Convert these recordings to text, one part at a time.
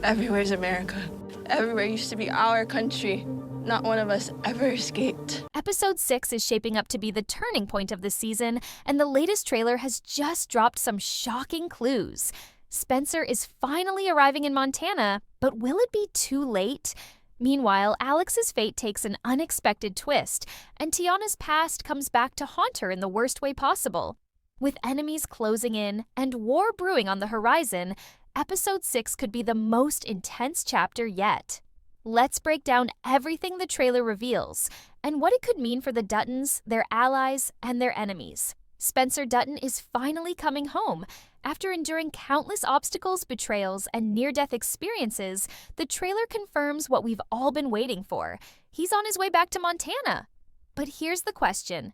Everywhere's America. Everywhere used to be our country. Not one of us ever escaped. Episode 6 is shaping up to be the turning point of the season, and the latest trailer has just dropped some shocking clues. Spencer is finally arriving in Montana, but will it be too late? Meanwhile, Alex's fate takes an unexpected twist, and Teonna's past comes back to haunt her in the worst way possible. With enemies closing in and war brewing on the horizon, Episode 6 could be the most intense chapter yet. Let's break down everything the trailer reveals and what it could mean for the Duttons, their allies, and their enemies. Spencer Dutton is finally coming home. After enduring countless obstacles, betrayals, and near-death experiences, the trailer confirms what we've all been waiting for. He's on his way back to Montana. But here's the question.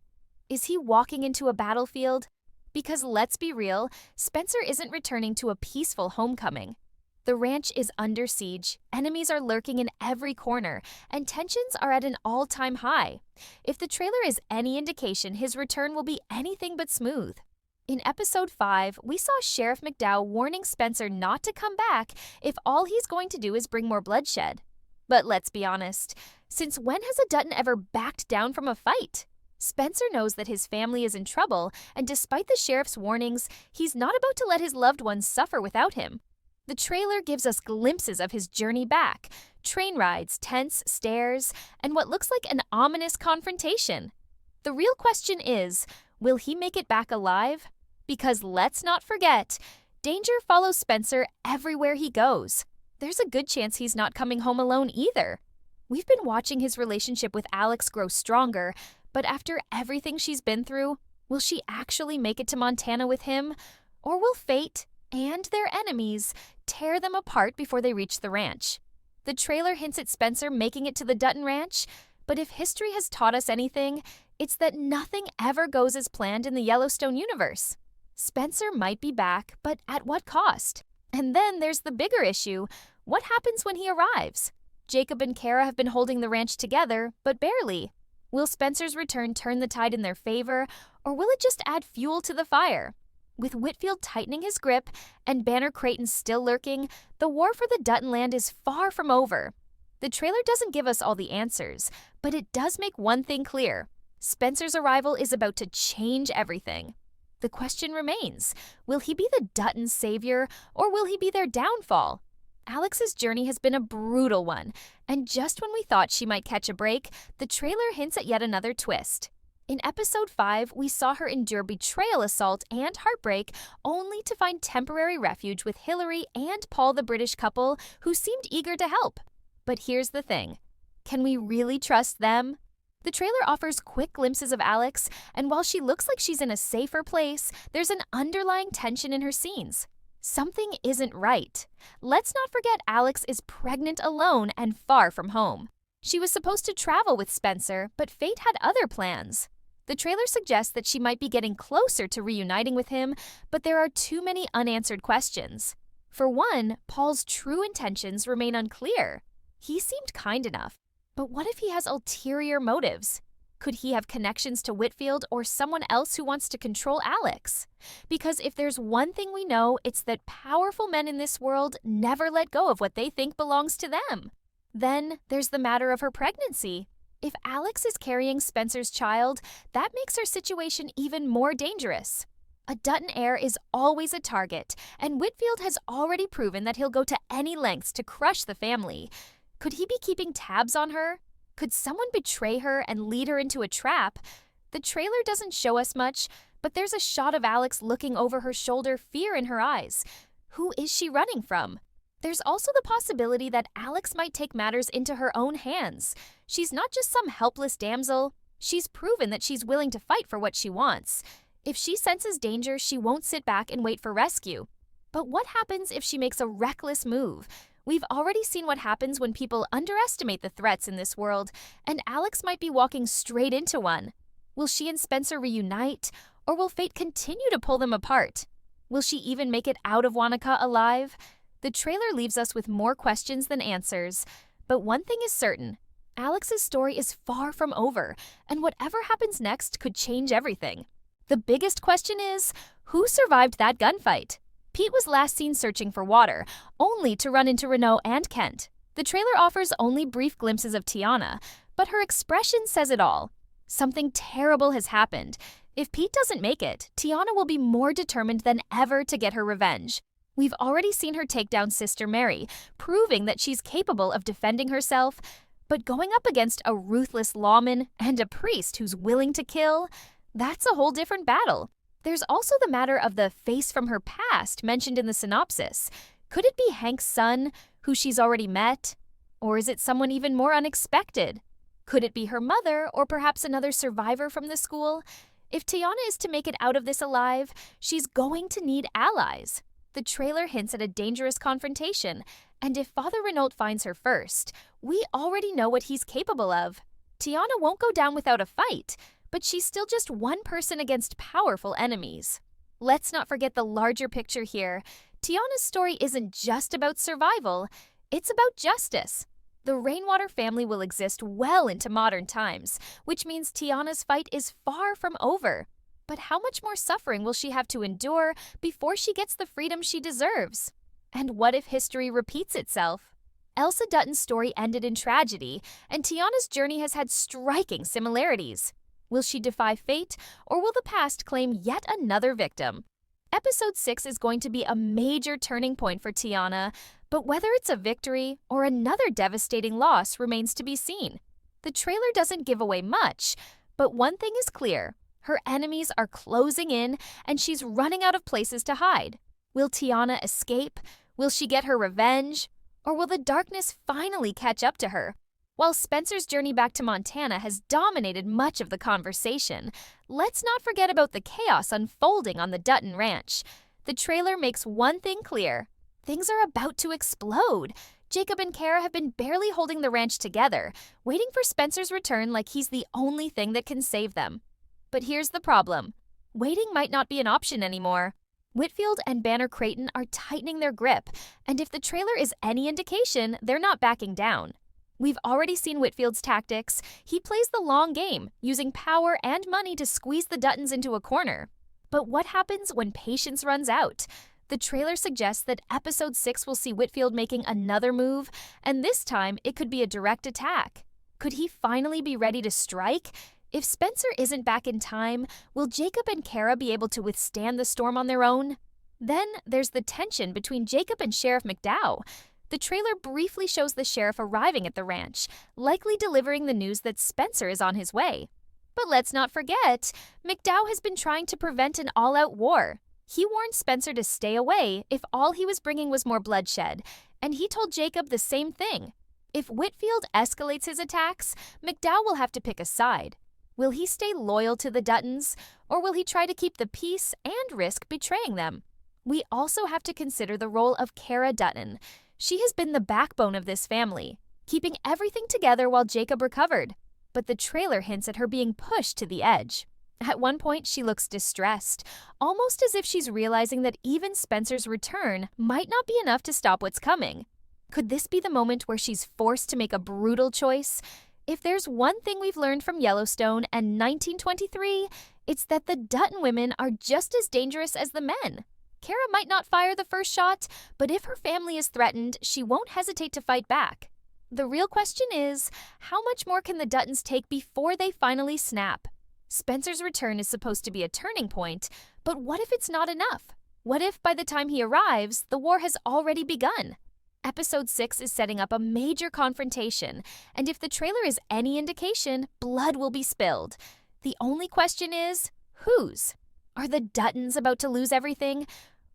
Is he walking into a battlefield? Because let's be real, Spencer isn't returning to a peaceful homecoming. The ranch is under siege, enemies are lurking in every corner, and tensions are at an all-time high. If the trailer is any indication, his return will be anything but smooth. In Episode 5, we saw Sheriff McDowell warning Spencer not to come back if all he's going to do is bring more bloodshed. But let's be honest, since when has a Dutton ever backed down from a fight? Spencer knows that his family is in trouble, and despite the sheriff's warnings, he's not about to let his loved ones suffer without him. The trailer gives us glimpses of his journey back, train rides, tents, stairs, and what looks like an ominous confrontation. The real question is, will he make it back alive? Because let's not forget, danger follows Spencer everywhere he goes. There's a good chance he's not coming home alone either. We've been watching his relationship with Alex grow stronger, but after everything she's been through, will she actually make it to Montana with him? Or will fate and their enemies tear them apart before they reach the ranch? The trailer hints at Spencer making it to the Dutton Ranch, but if history has taught us anything, it's that nothing ever goes as planned in the Yellowstone universe. Spencer might be back, but at what cost? And then there's the bigger issue. What happens when he arrives? Jacob and Kara have been holding the ranch together, but barely. Will Spencer's return turn the tide in their favor, or will it just add fuel to the fire? With Whitfield tightening his grip and Banner Creighton still lurking, the war for the Dutton land is far from over. The trailer doesn't give us all the answers, but it does make one thing clear. Spencer's arrival is about to change everything. The question remains, will he be the Dutton's savior, or will he be their downfall? Alex's journey has been a brutal one, and just when we thought she might catch a break, the trailer hints at yet another twist. In Episode 5, we saw her endure betrayal, assault, and heartbreak, only to find temporary refuge with Hillary and Paul, the British couple, who seemed eager to help. But here's the thing. Can we really trust them? The trailer offers quick glimpses of Alex, and while she looks like she's in a safer place, there's an underlying tension in her scenes. Something isn't right. Let's not forget Alex is pregnant alone and far from home. She was supposed to travel with Spencer, but fate had other plans. The trailer suggests that she might be getting closer to reuniting with him, but there are too many unanswered questions. For one, Paul's true intentions remain unclear. He seemed kind enough, but what if he has ulterior motives? Could he have connections to Whitfield or someone else who wants to control Alex? Because if there's one thing we know, it's that powerful men in this world never let go of what they think belongs to them. Then there's the matter of her pregnancy. If Alex is carrying Spencer's child, that makes her situation even more dangerous. A Dutton heir is always a target, and Whitfield has already proven that he'll go to any lengths to crush the family. Could he be keeping tabs on her? Could someone betray her and lead her into a trap? The trailer doesn't show us much, but there's a shot of Alex looking over her shoulder, fear in her eyes. Who is she running from? There's also the possibility that Alex might take matters into her own hands. She's not just some helpless damsel. She's proven that she's willing to fight for what she wants. If she senses danger, she won't sit back and wait for rescue. But what happens if she makes a reckless move? We've already seen what happens when people underestimate the threats in this world, and Alex might be walking straight into one. Will she and Spencer reunite, or will fate continue to pull them apart? Will she even make it out of Wanaka alive? The trailer leaves us with more questions than answers. But one thing is certain, Alex's story is far from over, and whatever happens next could change everything. The biggest question is, who survived that gunfight? Pete was last seen searching for water, only to run into Renault and Kent. The trailer offers only brief glimpses of Teonna, but her expression says it all. Something terrible has happened. If Pete doesn't make it, Teonna will be more determined than ever to get her revenge. We've already seen her take down Sister Mary, proving that she's capable of defending herself, but going up against a ruthless lawman and a priest who's willing to kill, that's a whole different battle. There's also the matter of the face from her past mentioned in the synopsis. Could it be Hank's son, who she's already met? Or is it someone even more unexpected? Could it be her mother, or perhaps another survivor from the school? If Teonna is to make it out of this alive, she's going to need allies. The trailer hints at a dangerous confrontation, and if Father Renault finds her first, we already know what he's capable of. Teonna won't go down without a fight, but she's still just one person against powerful enemies. Let's not forget the larger picture here. Teonna's story isn't just about survival, it's about justice. The Rainwater family will exist well into modern times, which means Teonna's fight is far from over. But how much more suffering will she have to endure before she gets the freedom she deserves? And what if history repeats itself? Elsa Dutton's story ended in tragedy, and Teonna's journey has had striking similarities. Will she defy fate, or will the past claim yet another victim? Episode 6 is going to be a major turning point for Teonna, but whether it's a victory or another devastating loss remains to be seen. The trailer doesn't give away much, but one thing is clear. Her enemies are closing in, and she's running out of places to hide. Will Teonna escape? Will she get her revenge? Or will the darkness finally catch up to her? While Spencer's journey back to Montana has dominated much of the conversation, let's not forget about the chaos unfolding on the Dutton Ranch. The trailer makes one thing clear. Things are about to explode. Jacob and Kara have been barely holding the ranch together, waiting for Spencer's return like he's the only thing that can save them. But here's the problem. Waiting might not be an option anymore. Whitfield and Banner Creighton are tightening their grip, and if the trailer is any indication, they're not backing down. We've already seen Whitfield's tactics. He plays the long game, using power and money to squeeze the Duttons into a corner. But what happens when patience runs out? The trailer suggests that episode 6 will see Whitfield making another move, and this time it could be a direct attack. Could he finally be ready to strike? If Spencer isn't back in time, will Jacob and Kara be able to withstand the storm on their own? Then there's the tension between Jacob and Sheriff McDowell. The trailer briefly shows the sheriff arriving at the ranch, likely delivering the news that Spencer is on his way. But let's not forget, McDowell has been trying to prevent an all-out war. He warned Spencer to stay away if all he was bringing was more bloodshed, and he told Jacob the same thing. If Whitfield escalates his attacks, McDowell will have to pick a side. Will he stay loyal to the Duttons, or will he try to keep the peace and risk betraying them? We also have to consider the role of Kara Dutton. She has been the backbone of this family, keeping everything together while Jacob recovered. But the trailer hints at her being pushed to the edge. At one point, she looks distressed, almost as if she's realizing that even Spencer's return might not be enough to stop what's coming. Could this be the moment where she's forced to make a brutal choice? If there's one thing we've learned from Yellowstone and 1923, it's that the Dutton women are just as dangerous as the men. Kara might not fire the first shot, but if her family is threatened, she won't hesitate to fight back. The real question is, how much more can the Duttons take before they finally snap? Spencer's return is supposed to be a turning point, but what if it's not enough? What if by the time he arrives, the war has already begun? Episode 6 is setting up a major confrontation, and if the trailer is any indication, blood will be spilled. The only question is, whose? Are the Duttons about to lose everything?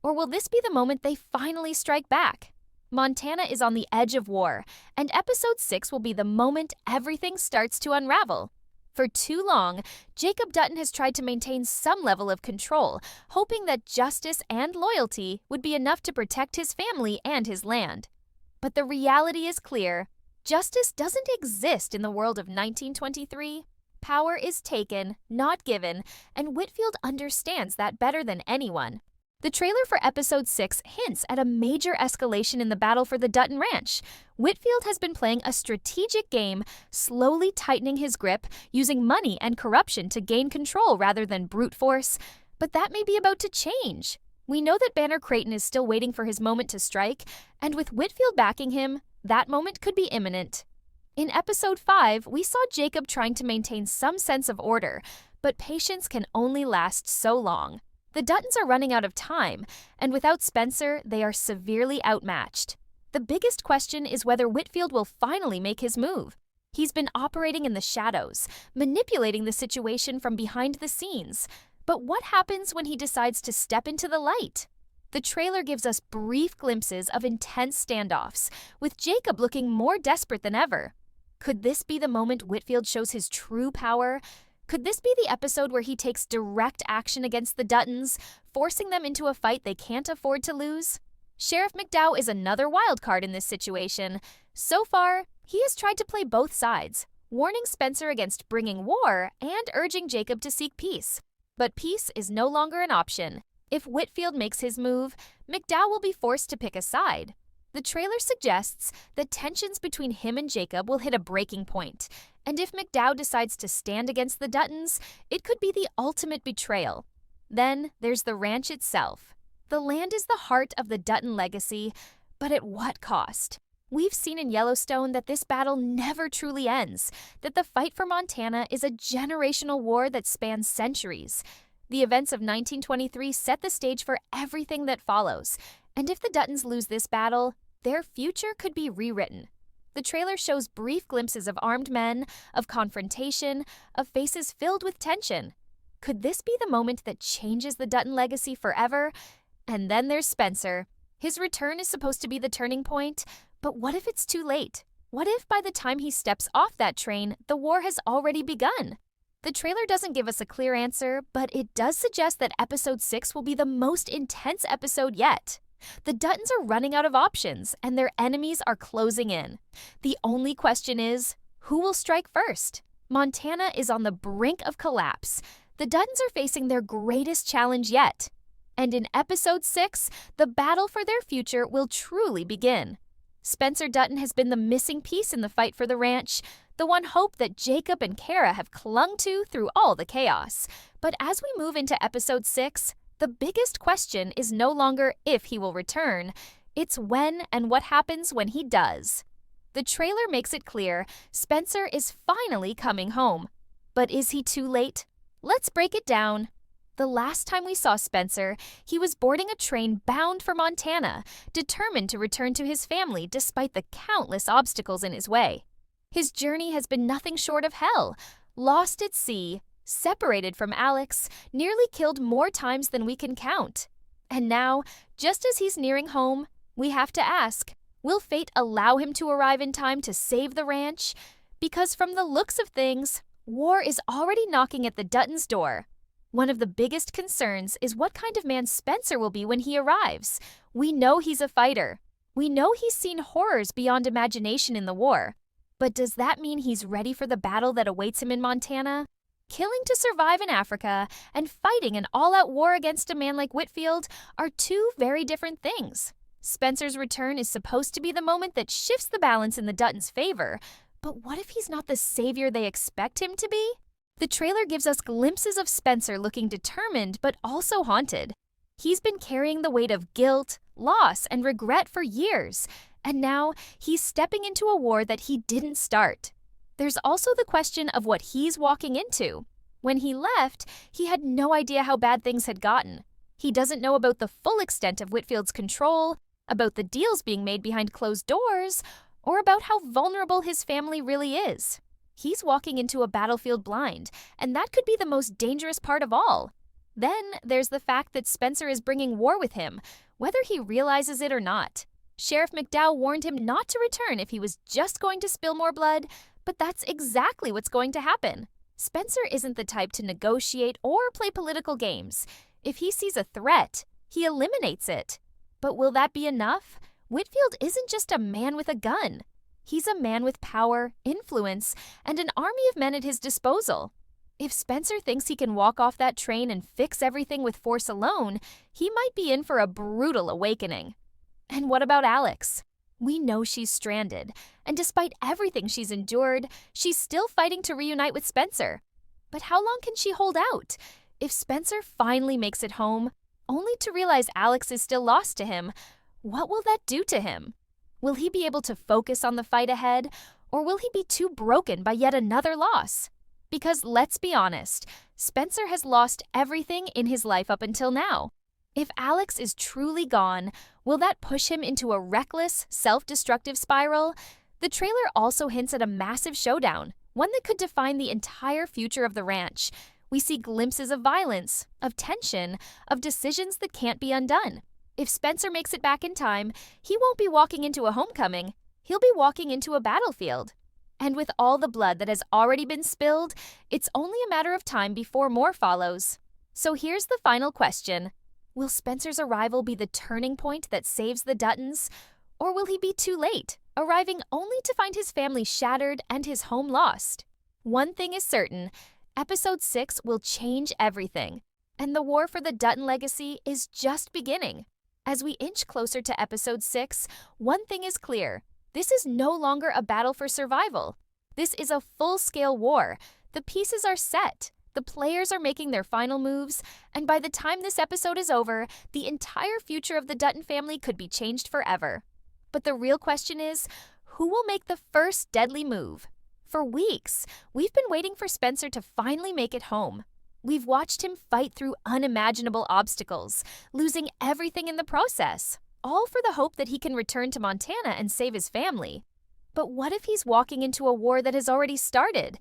Or will this be the moment they finally strike back? Montana is on the edge of war, and episode 6 will be the moment everything starts to unravel. For too long, Jacob Dutton has tried to maintain some level of control, hoping that justice and loyalty would be enough to protect his family and his land. But the reality is clear. Justice doesn't exist in the world of 1923. Power is taken, not given, and Whitfield understands that better than anyone. The trailer for episode 6 hints at a major escalation in the battle for the Dutton Ranch. Whitfield has been playing a strategic game, slowly tightening his grip, using money and corruption to gain control rather than brute force. But that may be about to change. We know that Banner Creighton is still waiting for his moment to strike, and with Whitfield backing him, that moment could be imminent. In episode 5, we saw Jacob trying to maintain some sense of order, but patience can only last so long. The Duttons are running out of time, and without Spencer, they are severely outmatched. The biggest question is whether Whitfield will finally make his move. He's been operating in the shadows, manipulating the situation from behind the scenes. But what happens when he decides to step into the light? The trailer gives us brief glimpses of intense standoffs, with Jacob looking more desperate than ever. Could this be the moment Whitfield shows his true power? Could this be the episode where he takes direct action against the Duttons, forcing them into a fight they can't afford to lose? Sheriff McDowell is another wild card in this situation. So far, he has tried to play both sides, warning Spencer against bringing war and urging Jacob to seek peace. But peace is no longer an option. If Whitfield makes his move, McDowell will be forced to pick a side. The trailer suggests that tensions between him and Jacob will hit a breaking point, and if McDowell decides to stand against the Duttons, it could be the ultimate betrayal. Then there's the ranch itself. The land is the heart of the Dutton legacy, but at what cost? We've seen in Yellowstone that this battle never truly ends, that the fight for Montana is a generational war that spans centuries. The events of 1923 set the stage for everything that follows, and if the Duttons lose this battle, their future could be rewritten. The trailer shows brief glimpses of armed men, of confrontation, of faces filled with tension. Could this be the moment that changes the Dutton legacy forever? And then there's Spencer. His return is supposed to be the turning point, but what if it's too late? What if by the time he steps off that train, the war has already begun? The trailer doesn't give us a clear answer, but it does suggest that episode 6 will be the most intense episode yet. The Duttons are running out of options, and their enemies are closing in. The only question is, who will strike first? Montana is on the brink of collapse. The Duttons are facing their greatest challenge yet. And in episode 6, the battle for their future will truly begin. Spencer Dutton has been the missing piece in the fight for the ranch, the one hope that Jacob and Kara have clung to through all the chaos. But as we move into episode 6, the biggest question is no longer if he will return, it's when and what happens when he does. The trailer makes it clear Spencer is finally coming home. But is he too late? Let's break it down. The last time we saw Spencer, he was boarding a train bound for Montana, determined to return to his family despite the countless obstacles in his way. His journey has been nothing short of hell, lost at sea, separated from Alex, nearly killed more times than we can count. And now, just as he's nearing home, we have to ask, will fate allow him to arrive in time to save the ranch? Because from the looks of things, war is already knocking at the Duttons' door. One of the biggest concerns is what kind of man Spencer will be when he arrives. We know he's a fighter. We know he's seen horrors beyond imagination in the war. But does that mean he's ready for the battle that awaits him in Montana? Killing to survive in Africa and fighting an all-out war against a man like Whitfield are two very different things. Spencer's return is supposed to be the moment that shifts the balance in the Duttons' favor, but what if he's not the savior they expect him to be? The trailer gives us glimpses of Spencer looking determined but also haunted. He's been carrying the weight of guilt, loss, and regret for years, and now he's stepping into a war that he didn't start. There's also the question of what he's walking into. When he left, he had no idea how bad things had gotten. He doesn't know about the full extent of Whitfield's control, about the deals being made behind closed doors, or about how vulnerable his family really is. He's walking into a battlefield blind, and that could be the most dangerous part of all. Then there's the fact that Spencer is bringing war with him, whether he realizes it or not. Sheriff McDowell warned him not to return if he was just going to spill more blood, but that's exactly what's going to happen. Spencer isn't the type to negotiate or play political games. If he sees a threat, he eliminates it. But will that be enough? Whitfield isn't just a man with a gun. He's a man with power, influence, and an army of men at his disposal. If Spencer thinks he can walk off that train and fix everything with force alone, he might be in for a brutal awakening. And what about Alex? We know she's stranded, and despite everything she's endured, she's still fighting to reunite with Spencer. But how long can she hold out? If Spencer finally makes it home, only to realize Alex is still lost to him. What will that do to him? Will he be able to focus on the fight ahead, or will he be too broken by yet another loss? Because let's be honest, Spencer has lost everything in his life up until now. If Alex is truly gone, will that push him into a reckless, self-destructive spiral? The trailer also hints at a massive showdown, one that could define the entire future of the ranch. We see glimpses of violence, of tension, of decisions that can't be undone. If Spencer makes it back in time, he won't be walking into a homecoming. He'll be walking into a battlefield. And with all the blood that has already been spilled, it's only a matter of time before more follows. So here's the final question. Will Spencer's arrival be the turning point that saves the Duttons? Or will he be too late, arriving only to find his family shattered and his home lost? One thing is certain, Episode 6 will change everything. And the war for the Dutton legacy is just beginning. As we inch closer to Episode 6, one thing is clear. This is no longer a battle for survival. This is a full-scale war. The pieces are set. The players are making their final moves, and by the time this episode is over, the entire future of the Dutton family could be changed forever. But the real question is, who will make the first deadly move? For weeks, we've been waiting for Spencer to finally make it home. We've watched him fight through unimaginable obstacles, losing everything in the process, all for the hope that he can return to Montana and save his family. But what if he's walking into a war that has already started?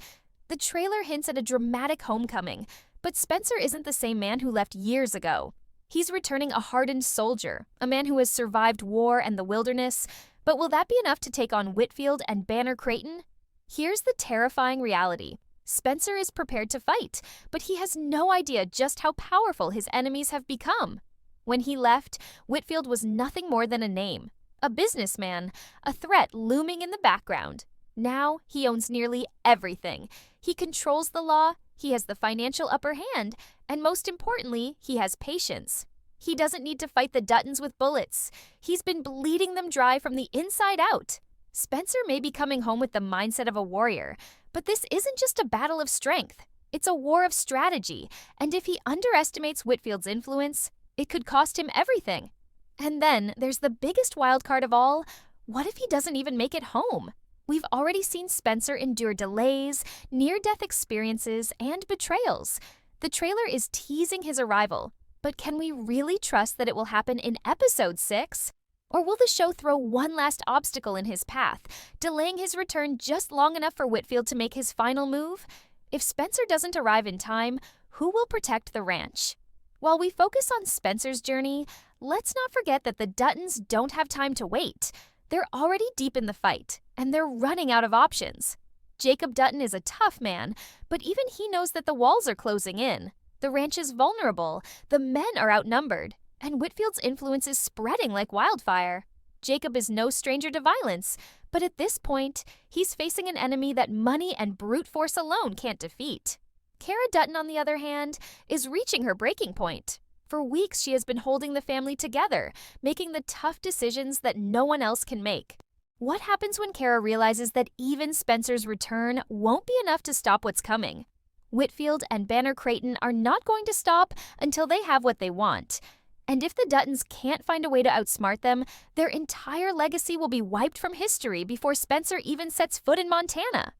The trailer hints at a dramatic homecoming, but Spencer isn't the same man who left years ago. He's returning a hardened soldier, a man who has survived war and the wilderness. But will that be enough to take on Whitfield and Banner Creighton? Here's the terrifying reality. Spencer is prepared to fight, but he has no idea just how powerful his enemies have become. When he left, Whitfield was nothing more than a name, a businessman, a threat looming in the background. Now he owns nearly everything. He controls the law, he has the financial upper hand, and most importantly, he has patience. He doesn't need to fight the Duttons with bullets. He's been bleeding them dry from the inside out. Spencer may be coming home with the mindset of a warrior, but this isn't just a battle of strength. It's a war of strategy, and if he underestimates Whitfield's influence, it could cost him everything. And then there's the biggest wildcard of all. What if he doesn't even make it home? We've already seen Spencer endure delays, near-death experiences, and betrayals. The trailer is teasing his arrival, but can we really trust that it will happen in Episode 6? Or will the show throw one last obstacle in his path, delaying his return just long enough for Whitfield to make his final move? If Spencer doesn't arrive in time, who will protect the ranch? While we focus on Spencer's journey, let's not forget that the Duttons don't have time to wait. They're already deep in the fight, and they're running out of options. Jacob Dutton is a tough man, but even he knows that the walls are closing in. The ranch is vulnerable, the men are outnumbered, and Whitfield's influence is spreading like wildfire. Jacob is no stranger to violence, but at this point, he's facing an enemy that money and brute force alone can't defeat. Cara Dutton, on the other hand, is reaching her breaking point. For weeks, she has been holding the family together, making the tough decisions that no one else can make. What happens when Cara realizes that even Spencer's return won't be enough to stop what's coming? Whitfield and Banner Creighton are not going to stop until they have what they want. And if the Duttons can't find a way to outsmart them, their entire legacy will be wiped from history before Spencer even sets foot in Montana.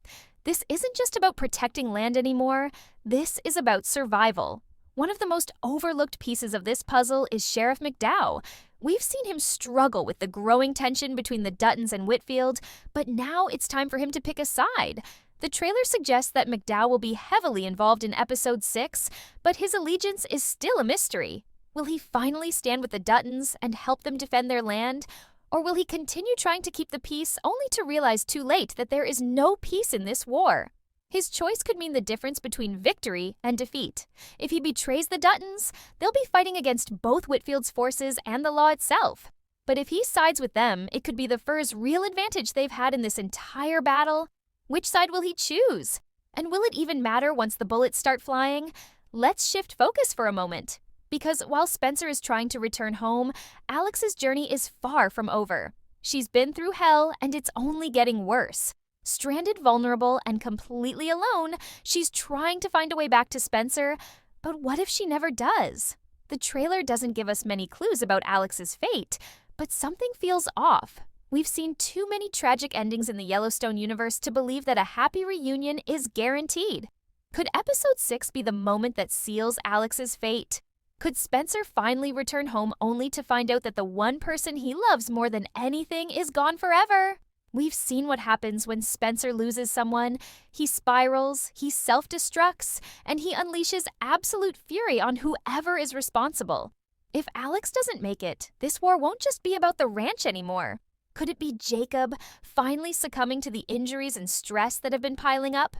This isn't just about protecting land anymore. This is about survival. One of the most overlooked pieces of this puzzle is Sheriff McDowell. We've seen him struggle with the growing tension between the Duttons and Whitfield, but now it's time for him to pick a side. The trailer suggests that McDowell will be heavily involved in Episode 6, but his allegiance is still a mystery. Will he finally stand with the Duttons and help them defend their land? Or will he continue trying to keep the peace only to realize too late that there is no peace in this war? His choice could mean the difference between victory and defeat. If he betrays the Duttons, they'll be fighting against both Whitfield's forces and the law itself. But if he sides with them, it could be the Fur's real advantage they've had in this entire battle. Which side will he choose? And will it even matter once the bullets start flying? Let's shift focus for a moment. Because while Spencer is trying to return home, Alex's journey is far from over. She's been through hell, and it's only getting worse. Stranded, vulnerable, and completely alone, she's trying to find a way back to Spencer. But what if she never does? The trailer doesn't give us many clues about Alex's fate, but something feels off. We've seen too many tragic endings in the Yellowstone universe to believe that a happy reunion is guaranteed. Could episode 6 be the moment that seals Alex's fate? Could Spencer finally return home only to find out that the one person he loves more than anything is gone forever? We've seen what happens when Spencer loses someone. He spirals, he self-destructs, and he unleashes absolute fury on whoever is responsible. If Alex doesn't make it, this war won't just be about the ranch anymore. Could it be Jacob finally succumbing to the injuries and stress that have been piling up?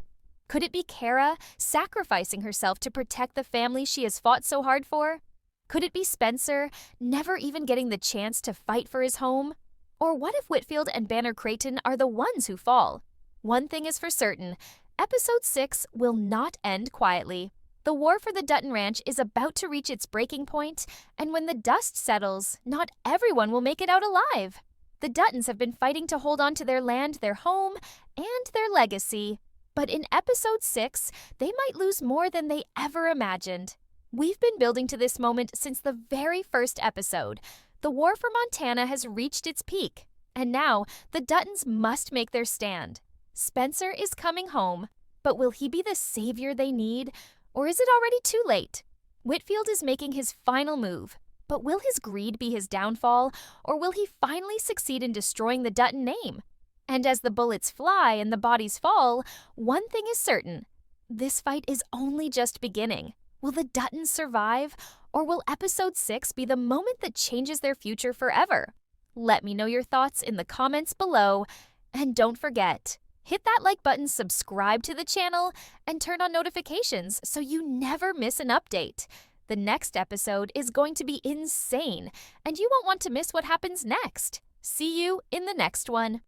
Could it be Kara sacrificing herself to protect the family she has fought so hard for? Could it be Spencer never even getting the chance to fight for his home? Or what if Whitfield and Banner Creighton are the ones who fall? One thing is for certain, episode 6 will not end quietly. The war for the Dutton Ranch is about to reach its breaking point, and when the dust settles, not everyone will make it out alive. The Duttons have been fighting to hold on to their land, their home, and their legacy. But in episode 6, they might lose more than they ever imagined. We've been building to this moment since the very first episode. The war for Montana has reached its peak, and now the Duttons must make their stand. Spencer is coming home, but will he be the savior they need, or is it already too late? Whitfield is making his final move, but will his greed be his downfall, or will he finally succeed in destroying the Dutton name? And as the bullets fly and the bodies fall, one thing is certain. This fight is only just beginning. Will the Duttons survive, or will episode 6 be the moment that changes their future forever? Let me know your thoughts in the comments below, and don't forget, hit that like button, subscribe to the channel, and turn on notifications so you never miss an update. The next episode is going to be insane, and you won't want to miss what happens next. See you in the next one.